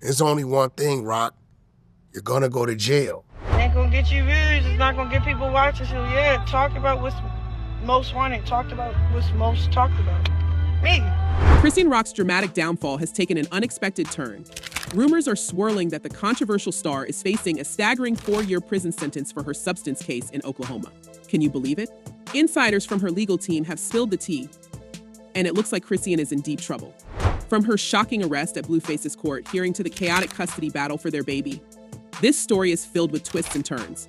There's only one thing, Rock. You're gonna go to jail. It ain't gonna get you views. It's not gonna get people watching. So yeah, talk about what's most wanted. Talk about what's most talked about. Me. Chrisean Rock's dramatic downfall has taken an unexpected turn. Rumors are swirling that the controversial star is facing a staggering 4-year prison sentence for her substance case in Oklahoma. Can you believe it? Insiders from her legal team have spilled the tea, and it looks like Chrisean is in deep trouble. From her shocking arrest at Blueface's court, hearing to the chaotic custody battle for their baby, this story is filled with twists and turns.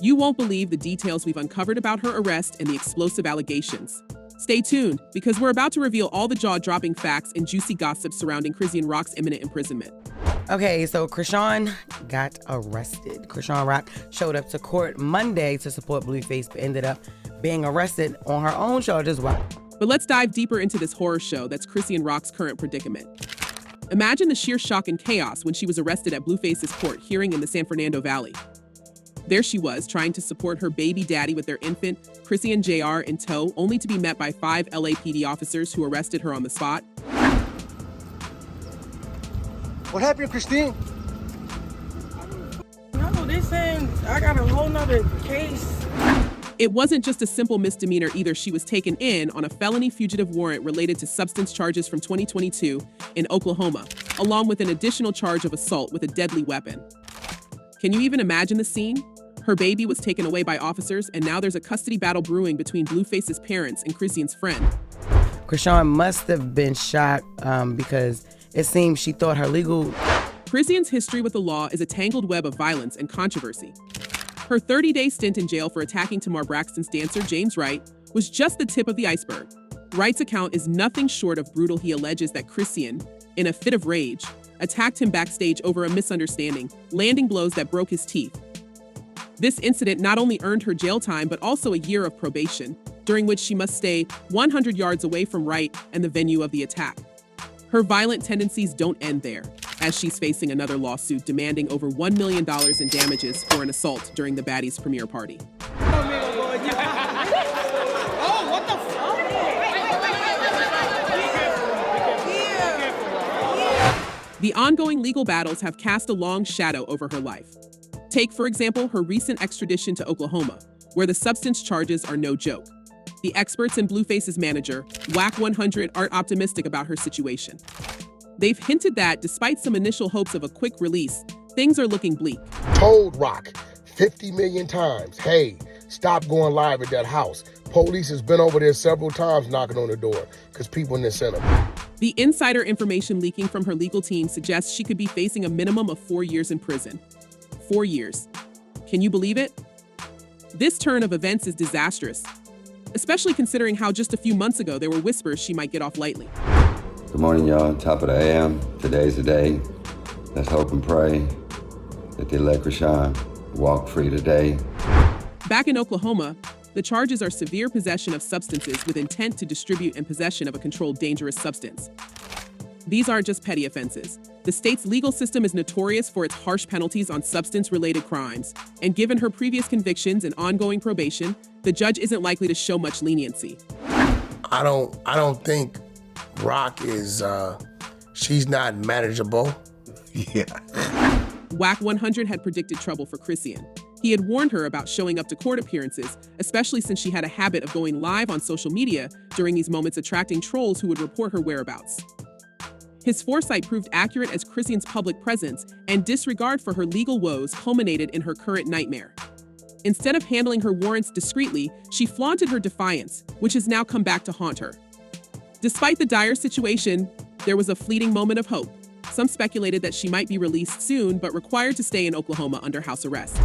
You won't believe the details we've uncovered about her arrest and the explosive allegations. Stay tuned, because we're about to reveal all the jaw-dropping facts and juicy gossip surrounding Chrisean Rock's imminent imprisonment. Okay, so Chrisean got arrested. Chrisean Rock showed up to court Monday to support Blueface, but ended up being arrested on her own charges. But let's dive deeper into this horror show that's Chrisean Rock's current predicament. Imagine the sheer shock and chaos when she was arrested at Blueface's court hearing in the San Fernando Valley. There she was, trying to support her baby daddy with their infant, Chrisean Jr., in tow, only to be met by 5 LAPD officers who arrested her on the spot. What happened, Christine? No, they saying I got a whole nother case. It wasn't just a simple misdemeanor either. She was taken in on a felony fugitive warrant related to substance charges from 2022 in Oklahoma, along with an additional charge of assault with a deadly weapon. Can you even imagine the scene? Her baby was taken away by officers, and now there's a custody battle brewing between Blueface's parents and Chrisean's friend. Chrisean must have been shocked because it seems she thought her legal... Chrisean's history with the law is a tangled web of violence and controversy. Her 30-day stint in jail for attacking Tamar Braxton's dancer, James Wright, was just the tip of the iceberg. Wright's account is nothing short of brutal. He alleges that Chrisean, in a fit of rage, attacked him backstage over a misunderstanding, landing blows that broke his teeth. This incident not only earned her jail time, but also a year of probation, during which she must stay 100 yards away from Wright and the venue of the attack. Her violent tendencies don't end there, as she's facing another lawsuit demanding over $1 million in damages for an assault during the Baddies' premiere party. Oh, what the fuck? The ongoing legal battles have cast a long shadow over her life. Take, for example, her recent extradition to Oklahoma, where the substance charges are no joke. The experts and Blueface's manager, WAC 100, aren't optimistic about her situation. They've hinted that, despite some initial hopes of a quick release, things are looking bleak. Told Rock 50 million times, hey, stop going live at that house. Police has been over there several times knocking on the door because people in the center. The insider information leaking from her legal team suggests she could be facing a minimum of 4 years in prison. 4 years. Can you believe it? This turn of events is disastrous, especially considering how just a few months ago there were whispers she might get off lightly. Good morning, y'all. Top of the AM. Today's the day. Let's hope and pray that they let Chrisean walk free today. Back in Oklahoma, the charges are severe possession of substances with intent to distribute and possession of a controlled dangerous substance. These aren't just petty offenses. The state's legal system is notorious for its harsh penalties on substance-related crimes, and given her previous convictions and ongoing probation, the judge isn't likely to show much leniency. I don't think Rock is, she's not manageable. Yeah. WAC 100 had predicted trouble for Chrisean. He had warned her about showing up to court appearances, especially since she had a habit of going live on social media during these moments, attracting trolls who would report her whereabouts. His foresight proved accurate as Chrisean's public presence and disregard for her legal woes culminated in her current nightmare. Instead of handling her warrants discreetly, she flaunted her defiance, which has now come back to haunt her. Despite the dire situation, there was a fleeting moment of hope. Some speculated that she might be released soon, but required to stay in Oklahoma under house arrest.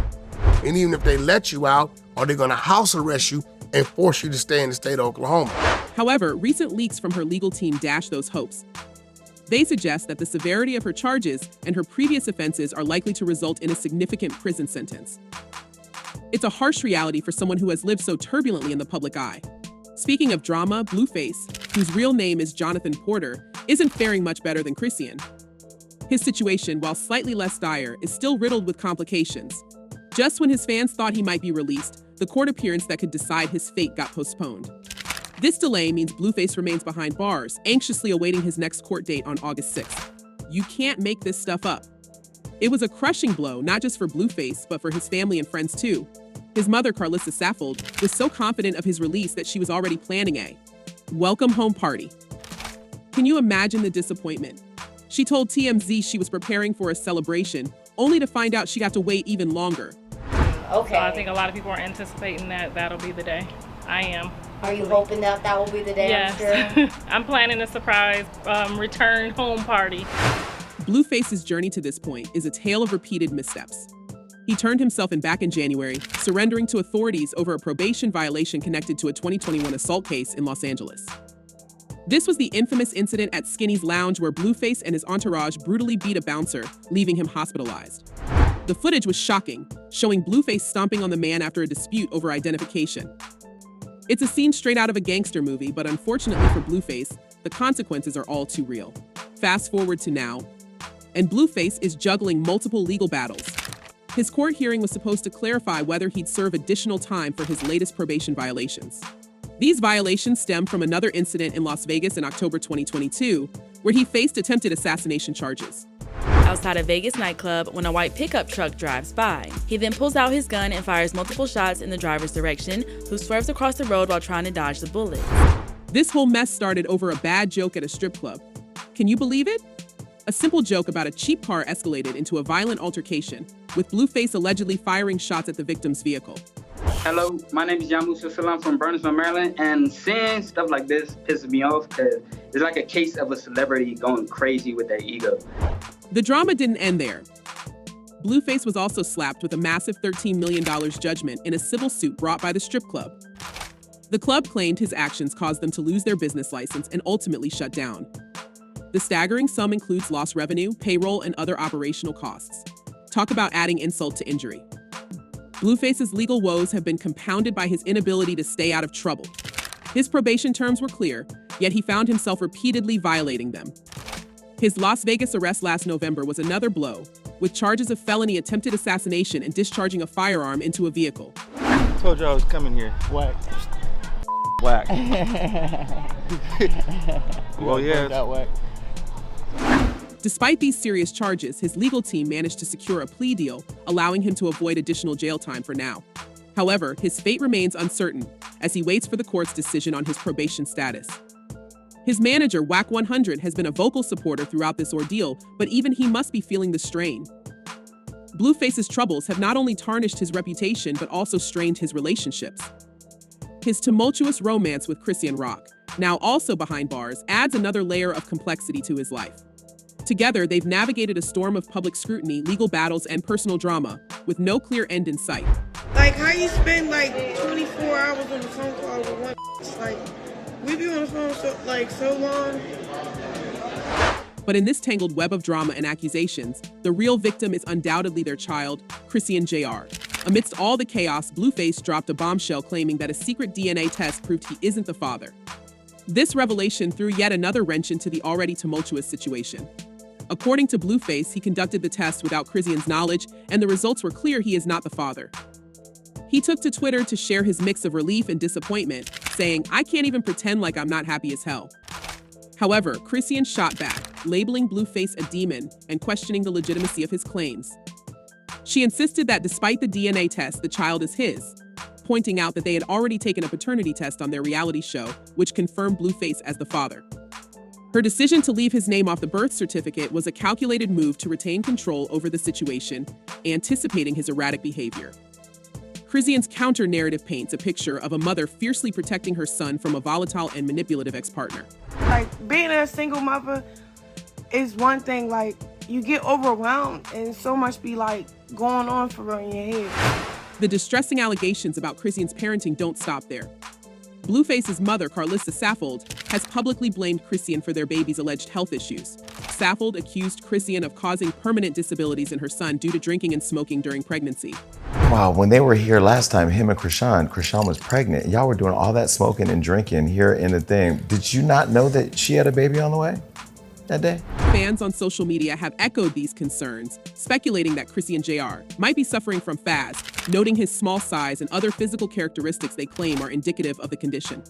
And even if they let you out, are they gonna house arrest you and force you to stay in the state of Oklahoma? However, recent leaks from her legal team dash those hopes. They suggest that the severity of her charges and her previous offenses are likely to result in a significant prison sentence. It's a harsh reality for someone who has lived so turbulently in the public eye. Speaking of drama, Blueface, whose real name is Jonathan Porter, isn't faring much better than Chrisean. His situation, while slightly less dire, is still riddled with complications. Just when his fans thought he might be released, the court appearance that could decide his fate got postponed. This delay means Blueface remains behind bars, anxiously awaiting his next court date on August 6th. "You can't make this stuff up." It was a crushing blow, not just for Blueface, but for his family and friends too. His mother, Carlissa Saffold, was so confident of his release that she was already planning a welcome home party. Can you imagine the disappointment? She told TMZ she was preparing for a celebration, only to find out she'd have to wait even longer. Okay. So I think a lot of people are anticipating that that'll be the day. I am. Are you hoping that that will be the day? Yes. I'm sure. I'm planning a surprise return home party. Blueface's journey to this point is a tale of repeated missteps. He turned himself in back in January, surrendering to authorities over a probation violation connected to a 2021 assault case in Los Angeles. This was the infamous incident at Skinny's Lounge where Blueface and his entourage brutally beat a bouncer, leaving him hospitalized. The footage was shocking, showing Blueface stomping on the man after a dispute over identification. It's a scene straight out of a gangster movie, but unfortunately for Blueface, the consequences are all too real. Fast forward to now, and Blueface is juggling multiple legal battles. His court hearing was supposed to clarify whether he'd serve additional time for his latest probation violations. These violations stem from another incident in Las Vegas in October 2022, where he faced attempted assassination charges. Outside a Vegas nightclub when a white pickup truck drives by. He then pulls out his gun and fires multiple shots in the driver's direction, who swerves across the road while trying to dodge the bullet. This whole mess started over a bad joke at a strip club. Can you believe it? A simple joke about a cheap car escalated into a violent altercation, with Blueface allegedly firing shots at the victim's vehicle. Hello, my name is Yamusa Salam from Burnsville, Maryland, and seeing stuff like this pisses me off because it's like a case of a celebrity going crazy with their ego. The drama didn't end there. Blueface was also slapped with a massive $13 million judgment in a civil suit brought by the strip club. The club claimed his actions caused them to lose their business license and ultimately shut down. The staggering sum includes lost revenue, payroll, and other operational costs. Talk about adding insult to injury. Blueface's legal woes have been compounded by his inability to stay out of trouble. His probation terms were clear, yet he found himself repeatedly violating them. His Las Vegas arrest last November was another blow, with charges of felony attempted assassination and discharging a firearm into a vehicle. Told you I was coming here. Whack. Whack. Well, yeah. That whack. Despite these serious charges, his legal team managed to secure a plea deal, allowing him to avoid additional jail time for now. However, his fate remains uncertain as he waits for the court's decision on his probation status. His manager, Whack 100, has been a vocal supporter throughout this ordeal, but even he must be feeling the strain. Blueface's troubles have not only tarnished his reputation, but also strained his relationships. His tumultuous romance with Chrisean Rock, now also behind bars, adds another layer of complexity to his life. Together, they've navigated a storm of public scrutiny, legal battles, and personal drama, with no clear end in sight. Like, how you spend, 24 hours on the phone call with one like, we be on the phone so long. But in this tangled web of drama and accusations, the real victim is undoubtedly their child, Chrisean Jr. Amidst all the chaos, Blueface dropped a bombshell claiming that a secret DNA test proved he isn't the father. This revelation threw yet another wrench into the already tumultuous situation. According to Blueface, he conducted the test without Chrisean's knowledge, and the results were clear he is not the father. He took to Twitter to share his mix of relief and disappointment, saying, "I can't even pretend like I'm not happy as hell." However, Chrisean shot back, labeling Blueface a demon and questioning the legitimacy of his claims. She insisted that despite the DNA test, the child is his, pointing out that they had already taken a paternity test on their reality show, which confirmed Blueface as the father. Her decision to leave his name off the birth certificate was a calculated move to retain control over the situation, anticipating his erratic behavior. Chrisean's counter-narrative paints a picture of a mother fiercely protecting her son from a volatile and manipulative ex-partner. Being a single mother is one thing, you get overwhelmed and so much be, going on for real in your head. The distressing allegations about Chrisean's parenting don't stop there. Blueface's mother, Carlissa Saffold, has publicly blamed Chrisean for their baby's alleged health issues. Saffold accused Chrisean of causing permanent disabilities in her son due to drinking and smoking during pregnancy. Wow, when they were here last time, him and Chrisean was pregnant. Y'all were doing all that smoking and drinking here in the thing. Did you not know that she had a baby on the way that day? Fans on social media have echoed these concerns, speculating that Chrisean Jr. might be suffering from FAS, noting his small size and other physical characteristics they claim are indicative of the condition.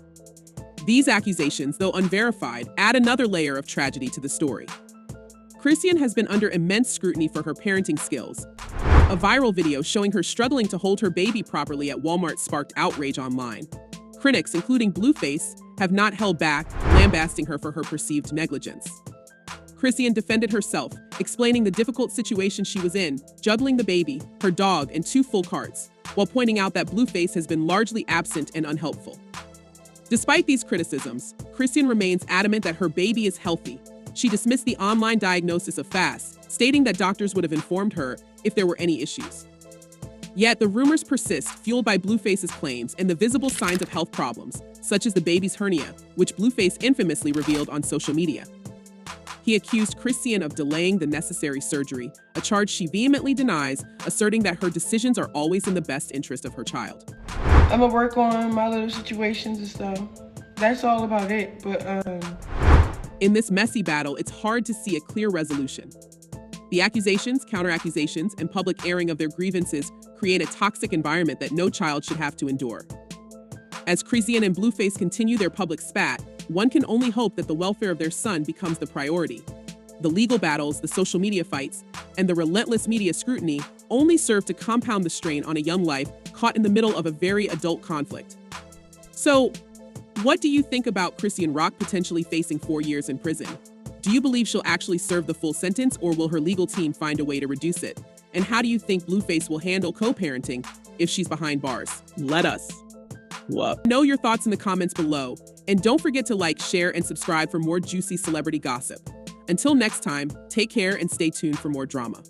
These accusations, though unverified, add another layer of tragedy to the story. Chrisean has been under immense scrutiny for her parenting skills. A viral video showing her struggling to hold her baby properly at Walmart sparked outrage online. Critics, including Blueface, have not held back, lambasting her for her perceived negligence. Chrisean defended herself, explaining the difficult situation she was in, juggling the baby, her dog, and 2 full carts, while pointing out that Blueface has been largely absent and unhelpful. Despite these criticisms, Chrisean remains adamant that her baby is healthy. She dismissed the online diagnosis of FAS, stating that doctors would have informed her if there were any issues. Yet the rumors persist, fueled by Blueface's claims and the visible signs of health problems, such as the baby's hernia, which Blueface infamously revealed on social media. He accused Chrisean of delaying the necessary surgery, a charge she vehemently denies, asserting that her decisions are always in the best interest of her child. I'm gonna work on my little situations and stuff. That's all about it, but In this messy battle, it's hard to see a clear resolution. The accusations, counter-accusations, and public airing of their grievances create a toxic environment that no child should have to endure. As Chrisean and Blueface continue their public spat, one can only hope that the welfare of their son becomes the priority. The legal battles, the social media fights, and the relentless media scrutiny only serve to compound the strain on a young life caught in the middle of a very adult conflict. So, what do you think about Chrisean Rock potentially facing 4 years in prison? Do you believe she'll actually serve the full sentence, or will her legal team find a way to reduce it? And how do you think Blueface will handle co-parenting if she's behind bars? Let us know your thoughts in the comments below. And don't forget to like, share, and subscribe for more juicy celebrity gossip. Until next time, take care and stay tuned for more drama.